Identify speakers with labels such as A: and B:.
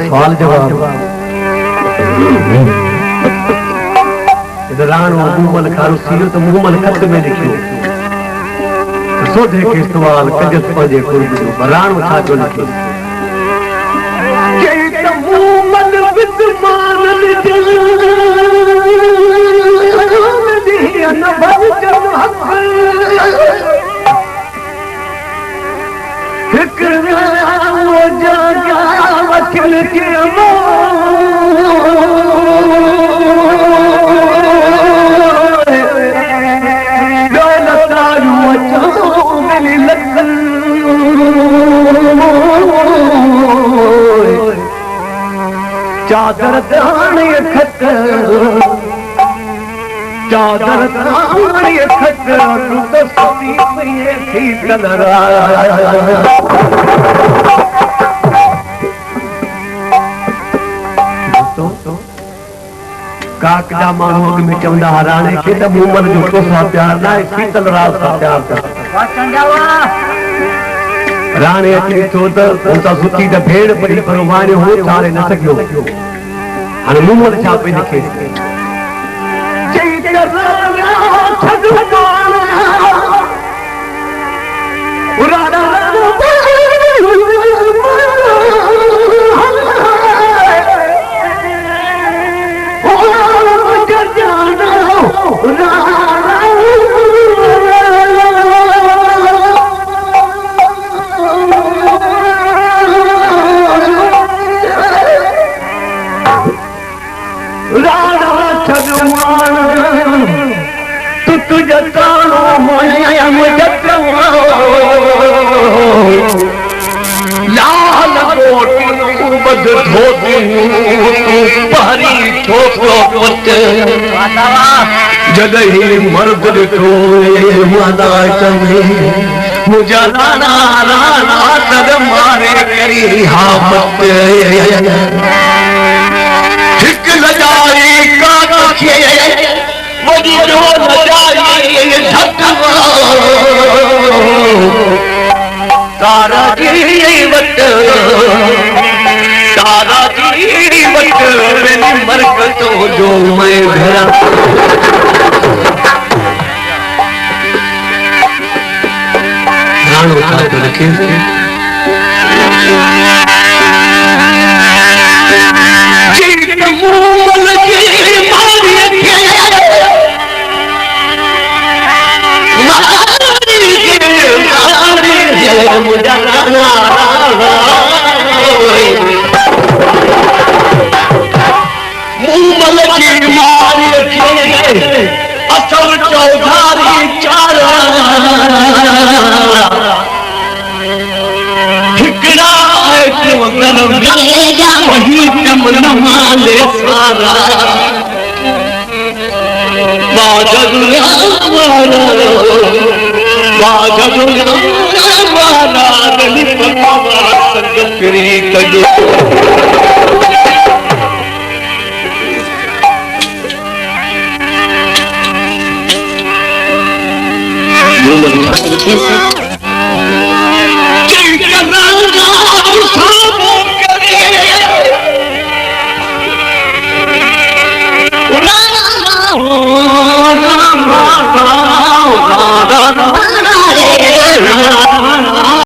A: सवाल जवाब रान मुमल खारो सीरो तो मुमल खत में लिखियो सोधे के सवाल कजत पंजे कुर्ब रान छा जो लिखियो के त मुमल विद्मान दिल दी न भजन हक फिक्र वो जागा वकिल के चादर ताने खत चादर ताने खत तो सती पे थी कलरा काकड़ा माण्हू अॻ में चवंदा हुआ राणे खे त मुमल जो को सा प्यार न आहे शीतल रात सां प्यार कर राणे अचे थो त हुतां सुठी त भेड़ पई पर वाणियो हो चारे न सघियो हाणे मुमल छा पई लिखे जगही मर्द ॾिठो मुंहिंजा राणा राणा तद मारे करी हामत हिकु लॼाई कान खे वॾी जो लॼाई तारा जी वट तारा जी वट मरकतो जो मैं घरा राणो था तो लिखे